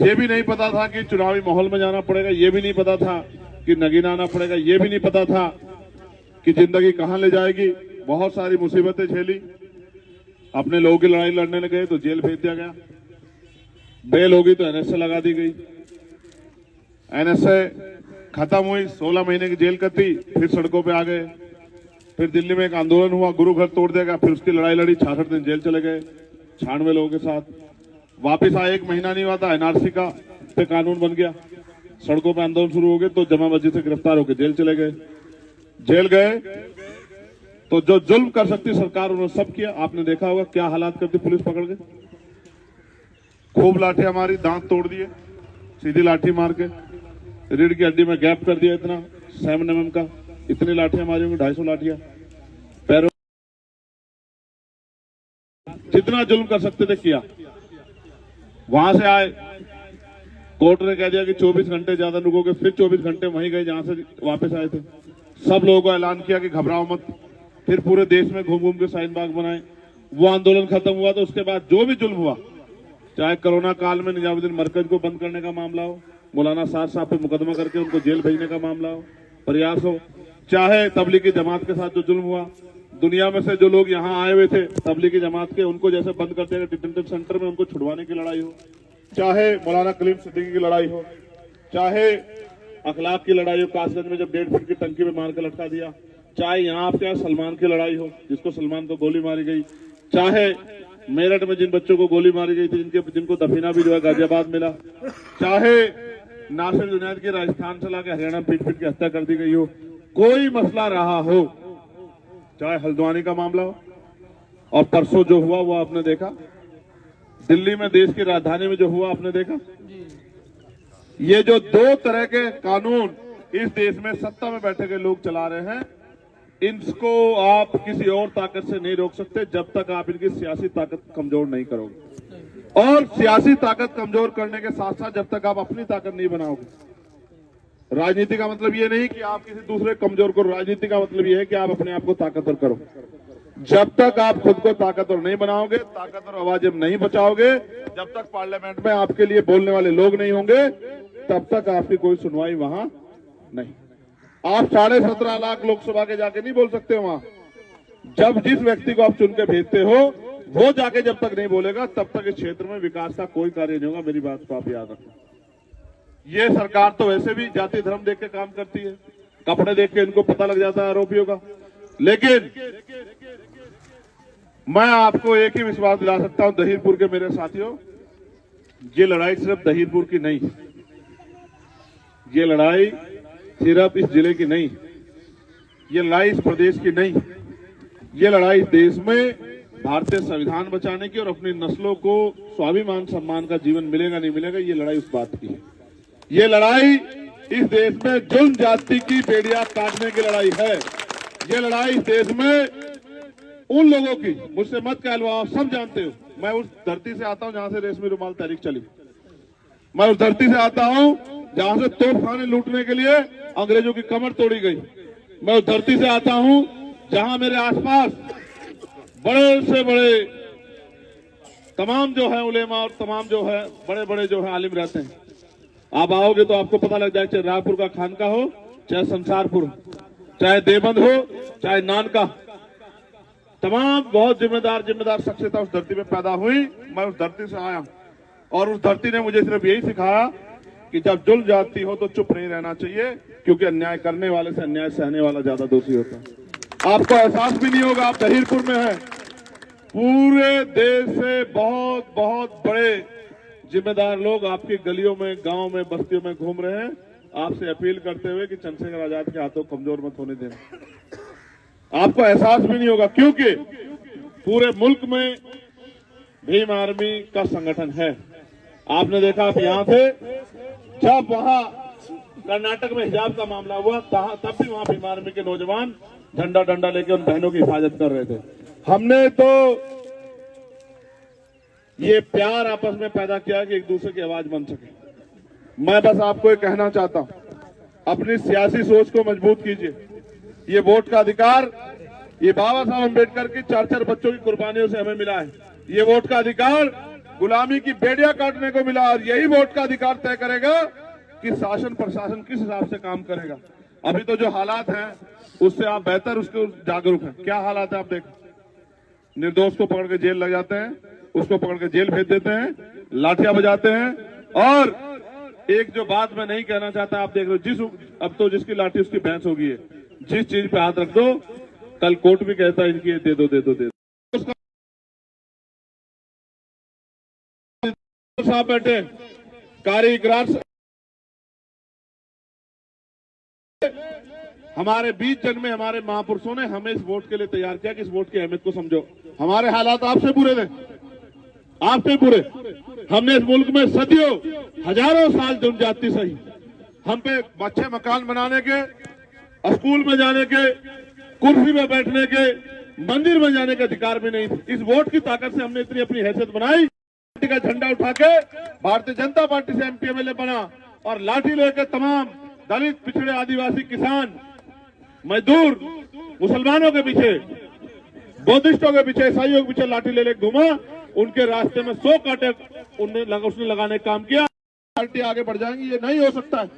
ये भी नहीं पता था कि चुनावी माहौल में जाना पड़ेगा, ये भी नहीं पता था कि नगीना आना पड़ेगा, ये भी नहीं पता था कि जिंदगी कहां ले जाएगी। बहुत सारी मुसीबतें झेली। अपने लोगों की लड़ाई लड़ने गए तो जेल भेज दिया गया, बेल होगी तो एनएसए लगा दी गई। एनएसए खत्म हुई, 16 महीने की जेल कटी, फिर सड़कों पे आ गए। फिर दिल्ली में एक आंदोलन हुआ, गुरु घर तोड़ देगा, फिर उसकी लड़ाई लड़ी, 66 दिन जेल चले गए 96 लोगों के साथ। वापिस आए, 1 महीना नहीं हुआ था, एनआरसी का पे कानून बन गया, सड़कों पे आंदोलन शुरू हो गए तो जमा मस्जिद से गिरफ्तार होकर जेल चले गए। जेल गए तो जो जुल्म कर सकती सरकार उन्होंने सब किया। आपने देखा होगा क्या हालात करती पुलिस पकड़ के, खूब लाठी हमारी, दांत तोड़ दिए सीधी लाठी मार के, रीढ़ की हड्डी में गैप कर दिया इतना 7 mm का, इतनी लाठियां मारी होंगी, 250 लाठियां पैरों, जितना जुल्म कर सकते थे किया। वहां से आए, कोर्ट ने कह दिया कि 24 घंटे ज्यादा रुकोगे, फिर 24 घंटे वहीं गए जहां से वापस आए थे। सब लोगों को ऐलान किया कि घबराओ मत। फिर पूरे देश में घूम घूम के शाहीन बाग बनाए। वो आंदोलन खत्म हुआ तो उसके बाद जो भी जुल्म हुआ, चाहे कोरोना काल में निजामुद्दीन मरकज को बंद करने का मामला हो, मौलाना साहब पे मुकदमा करके उनको जेल भेजने का मामला हो, प्रयास हो, चाहे तबलीगी जमात के साथ जो जुल्म हुआ, दुनिया में से जो लोग यहाँ आए हुए थे तबलीगी जमात के, उनको जैसे बंद करते हैं डिटेंशन सेंटर में, उनको छुड़वाने की लड़ाई हो, चाहे मौलाना कलीम सिद्दीकी की लड़ाई हो, चाहे अखलाक की लड़ाई हो, कासगंज में जब 1.5 फीट की टंकी में मार के लटका दिया, चाहे यहाँ आपके यहाँ सलमान की लड़ाई हो जिसको सलमान को गोली मारी गई, चाहे मेरठ में जिन बच्चों को गोली मारी गई थी जिनको दफीना भी जो है गाजियाबाद मिला, चाहे नासिर जुनैद की राजस्थान से लाके हरियाणा में पीट की हत्या कर दी गई हो, कोई मसला रहा हो, चाहे हल्द्वानी का मामला हो, और परसों जो हुआ वो आपने देखा, दिल्ली में देश की राजधानी में जो हुआ आपने देखा। ये जो 2 तरह के कानून इस देश में सत्ता में बैठे के लोग चला रहे हैं, इनको आप किसी और ताकत से नहीं रोक सकते जब तक आप इनकी सियासी ताकत कमजोर नहीं करोगे। और सियासी ताकत कमजोर करने के साथ साथ जब तक आप अपनी ताकत नहीं बनाओगे। राजनीति का मतलब ये नहीं कि आप किसी दूसरे कमजोर करो, राजनीति का मतलब ये है कि आप अपने आप को ताकतवर करो। जब तक आप खुद को ताकतवर नहीं बनाओगे, ताकतवर आवाज जब नहीं बचाओगे, जब तक पार्लियामेंट में आपके लिए बोलने वाले लोग नहीं होंगे, तब तक आपकी कोई सुनवाई वहां नहीं। आप 17.5 लाख लोकसभा के जाके नहीं बोल सकते वहां। जब जिस व्यक्ति को आप चुन के भेजते हो वो जाके जब तक नहीं बोलेगा, तब तक इस क्षेत्र में विकास का कोई कार्य नहीं होगा। मेरी बात को आप याद रखो। ये सरकार तो वैसे भी जाति धर्म देख के काम करती है, कपड़े देख के इनको पता लग जाता है आरोपियों का। लेकिन मैं आपको एक ही विश्वास दिला सकता हूं दहीरपुर के मेरे साथियों, ये लड़ाई सिर्फ दहीरपुर की नहीं, ये लड़ाई सिर्फ इस जिले की नहीं, ये लड़ाई इस प्रदेश की नहीं, ये लड़ाई देश में भारतीय संविधान बचाने की और अपनी नस्लों को स्वाभिमान सम्मान का जीवन मिलेगा नहीं मिलेगा, ये लड़ाई उस बात की है। ये लड़ाई इस देश में जुल्म जाति की बेड़ियां काटने की लड़ाई है। ये लड़ाई इस देश में उन लोगों की, मुझसे मत कहलवाओ, आप सब जानते हो, मैं उस धरती से आता हूं जहां से रेशमी रुमाल तहरीक चली। मैं उस धरती से आता हूं जहां से तोपखाने लूटने के लिए अंग्रेजों की कमर तोड़ी गई। मैं उस धरती से आता हूं जहां मेरे आसपास बड़े से बड़े तमाम जो है उलेमा और तमाम जो है बड़े बड़े जो है आलिम रहते हैं। आप आओगे तो आपको पता लग जाए, चाहे रायपुर का खानका हो, चाहे संसारपुर, चाहे देवबंद हो, चाहे नानका, तमाम बहुत जिम्मेदार शख्सियत उस धरती में पैदा हुई। मैं उस धरती से आया और उस धरती ने मुझे सिर्फ यही सिखाया कि जब जुल्म जाती हो तो चुप नहीं रहना चाहिए, क्योंकि अन्याय करने वाले से अन्याय सहने वाला ज्यादा दोषी होता है। आपको एहसास भी नहीं होगा, आप दहीरपुर में हैं, पूरे देश से बहुत बहुत बड़े जिम्मेदार लोग आपकी गलियों में, गांव में, बस्तियों में घूम रहे हैं, आपसे अपील करते हुए कि चंद्रशेखर आजाद के हाथों कमजोर मत होने देना। आपको एहसास भी नहीं होगा, क्योंकि पूरे मुल्क में भीम आर्मी का संगठन है। आपने देखा, आप यहां थे जब वहां कर्नाटक में हिजाब का मामला हुआ, तब भी वहां भीम आर्मी के नौजवान झंडा डंडा लेके उन बहनों की हिफाजत कर रहे थे। हमने तो ये प्यार आपस में पैदा किया कि एक दूसरे की आवाज बन सके। मैं बस आपको ये कहना चाहता हूं, अपनी सियासी सोच को मजबूत कीजिए। ये वोट का अधिकार, ये बाबा साहब अम्बेडकर की 4-4 बच्चों की कुर्बानियों से हमें मिला है। ये वोट का अधिकार गुलामी की बेड़ियां काटने को मिला, और यही वोट का अधिकार तय करेगा कि शासन प्रशासन किस हिसाब से काम करेगा। अभी तो जो हालात हैं उससे आप बेहतर उसके जागरूक हैं। क्या हालात है आप देखें, निर्दोष को पकड़ के जेल लग जाते हैं, उसको पकड़ के जेल भेज देते हैं, लाठियां बजाते हैं। और एक जो बात मैं नहीं कहना चाहता, आप देख रहे हो अब तो जिसकी लाठी उसकी भैंस हो गई है। जिस चीज पे हाथ रख दो, कल कोर्ट भी कहता है इनकी दे दो दे दो दे दो। साहब बैठे कारी इकरार हमारे 20 जन में हमारे महापुरुषों ने हमें इस वोट के लिए तैयार किया कि इस वोट की अहमियत को समझो। हमारे हालात आपसे बुरे थे, आपसे बुरे। हमने इस मुल्क में सदियों हजारों साल जनजाति सही, हम पे अच्छे मकान बनाने के, स्कूल में जाने के, कुर्सी में बैठने के, मंदिर में जाने के अधिकार भी नहीं थे। इस वोट की ताकत से हमने इतनी अपनी हैसियत बनाई, पार्टी का झंडा उठा के भारतीय जनता पार्टी से एमपी एमएलए बना, और लाठी लेकर तमाम दलित, पिछड़े, आदिवासी, किसान, मजदूर, मुसलमानों के पीछे, बौद्धिस्टों के पीछे, ईसाइयों के पीछे लाठी ले घूमा। उनके रास्ते में 100 कांटे उसने लगाने का काम किया। पार्टी आगे बढ़ जाएंगी, ये नहीं हो सकता है।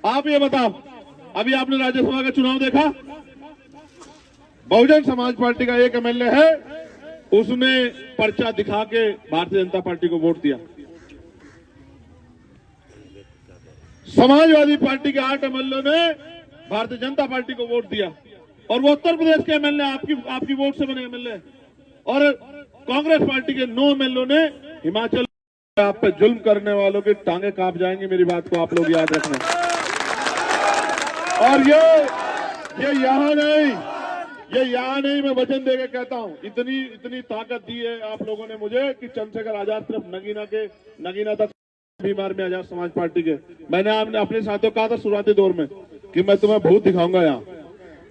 आप ये बताओ, अभी आपने राज्यसभा का चुनाव देखा, बहुजन समाज पार्टी का एक एमएलए है, उसने पर्चा दिखा के भारतीय जनता पार्टी को वोट दिया। समाजवादी पार्टी के 8 एमएलए ने भारतीय जनता पार्टी को वोट दिया, और वो उत्तर प्रदेश के एमएलए आपकी वोट से बने एमएलए। और कांग्रेस पार्टी के 9 एमएलए ने हिमाचल। आप पे जुल्म करने वालों की टांगे कांप जाएंगी, मेरी बात को आप लोग याद रखना। और ये यहाँ नहीं, मैं वचन देके कहता हूँ, इतनी ताकत दी है आप लोगों ने मुझे कि चंद्रशेखर आजाद सिर्फ नगीना तक बीमार में आजाद समाज पार्टी के, मैंने अपने साथियों कहा था शुरुआती दौर में कि मैं तुम्हें भूत दिखाऊंगा यहाँ।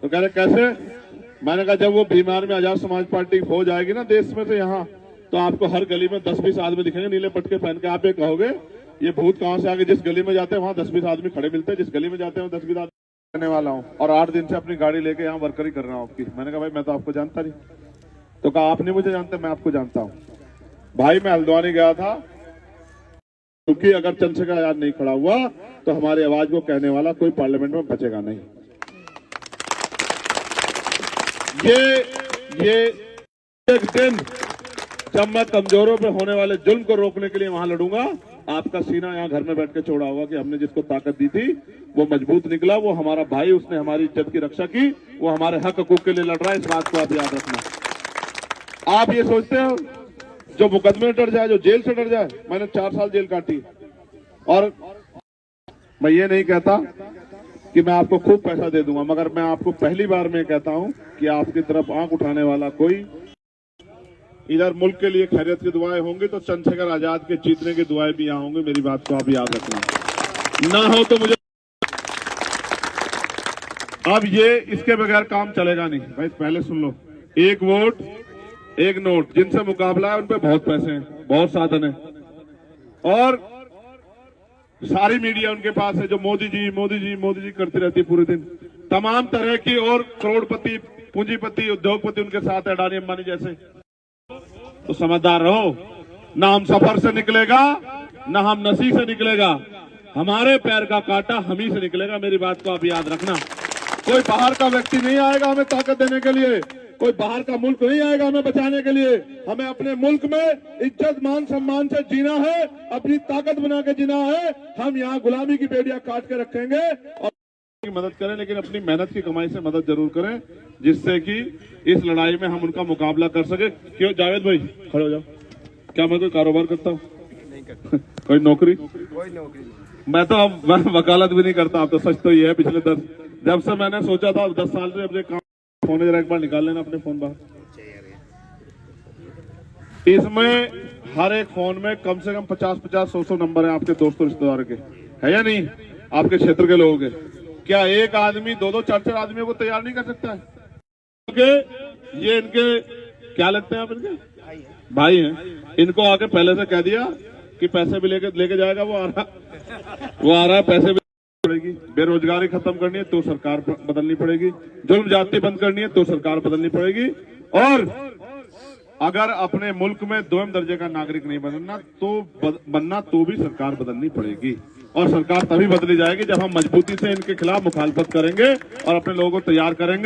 तो कह रहे कैसे? मैंने कहा जब वो बीमार में आजाद समाज पार्टी की फौज आएगी ना देश में, तो यहाँ तो आपको हर गली में 10-20 आदमी दिखेंगे नीले पटके पहन के। आप ये कहोगे ये भूत कहां से आ गए? जिस गली में जाते हैं वहां 10-20 आदमी खड़े मिलते हैं, जिस गली में जाते हैं 10-20 आदमी करने वाला हूँ। और 8 दिन से अपनी गाड़ी लेके यहाँ वर्करी कर रहा हूँ आपकी। मैंने कहा भाई मैं तो आपको जानता नहीं। तो कहा आप नहीं मुझे जानते, मैं आपको जानता हूँ। भाई मैं हल्द्वानी गया था, क्योंकि अगर चंद्रशेखर आजाद नहीं खड़ा हुआ तो हमारी आवाज को कहने वाला कोई पार्लियामेंट में बचेगा नहीं। ये एक दिन जब मैं कमजोरों पे होने वाले जुल्म को रोकने के लिए वहां लड़ूंगा, आपका सीना यहाँ घर में बैठ के छोड़ा होगा कि हमने जिसको ताकत दी थी वो मजबूत निकला, वो हमारा भाई, उसने हमारी इज्जत की रक्षा की, वो हमारे हक हकूक के लिए लड़ रहा है। इस बात को आप याद रखना। आप ये सोचते हो जो मुकदमे डर जाए, जो जेल से डर जाए? मैंने 4 साल जेल काटी, और मैं ये नहीं कहता कि मैं आपको खूब पैसा दे दूंगा, मगर मैं आपको पहली बार में कहता हूं कि आपकी तरफ आंख उठाने वाला कोई, इधर मुल्क के लिए खैरियत की दुआएं होंगी तो चंद्रशेखर आजाद के जीतने की दुआएं भी यहाँ होंगी। मेरी बात को आप याद रखना। ना हो तो मुझे अब ये इसके बगैर काम चलेगा नहीं भाई। पहले सुन लो, 1 वोट 1 नोट, जिनसे मुकाबला है उन पे बहुत पैसे हैं, बहुत साधन है, और सारी मीडिया उनके पास है जो मोदी जी करती रहती है पूरे दिन। तमाम तरह की और करोड़पति, पूंजीपति, उद्योगपति उनके साथ है, अडानी अंबानी जैसे। तो समझदार रहो, ना हम सफर से निकलेगा, ना हम नसी से निकलेगा, हमारे पैर का कांटा हम ही से निकलेगा। मेरी बात को आप याद रखना। कोई बाहर का व्यक्ति नहीं आएगा हमें ताकत देने के लिए, कोई बाहर का मुल्क नहीं आएगा हमें बचाने के लिए। हमें अपने मुल्क में इज्जत मान सम्मान से जीना है, अपनी ताकत बना के जीना है। हम यहाँ गुलामी की बेड़ियां काट के रखेंगे और मदद करें, लेकिन अपनी मेहनत की कमाई से मदद जरूर करें, जिससे कि इस लड़ाई में हम उनका मुकाबला कर सके। क्यों जावेद भाई खड़े हो जाओ। क्या मैं कोई कारोबार करता हूँ? नहीं करता। कोई नौकरी? मैं तो अब वकालत भी नहीं करता। अब तो सच तो ये है, पिछले जब से मैंने सोचा था 10 साल से अपने काम, फोन जरा एक बार निकाल लेना अपने फोन बाहर। इसमें हर एक फोन में कम से कम 50-50, 100 नंबर है आपके दोस्तों रिश्तेदार के, है या नहीं? आपके क्षेत्र के लोगों के। क्या एक आदमी 2-2, 4-4 आदमियों को तैयार नहीं कर सकता है? ये इनके क्या लगते हैं आप? इनके भाई हैं। इनको आके पहले से कह दिया कि पैसे भी लेके जाएगा, वो आ रहा है, पैसे भी पड़ेगी। बेरोजगारी खत्म करनी है तो सरकार बदलनी पड़ेगी, जुल्म जाति बंद करनी है तो सरकार बदलनी पड़ेगी, और अगर अपने मुल्क में 2वें दर्जे का नागरिक नहीं बनना तो भी सरकार बदलनी पड़ेगी। और सरकार तभी बदली जाएगी जब हम मजबूती से इनके खिलाफ मुखालफत करेंगे और अपने लोगों को तैयार करेंगे।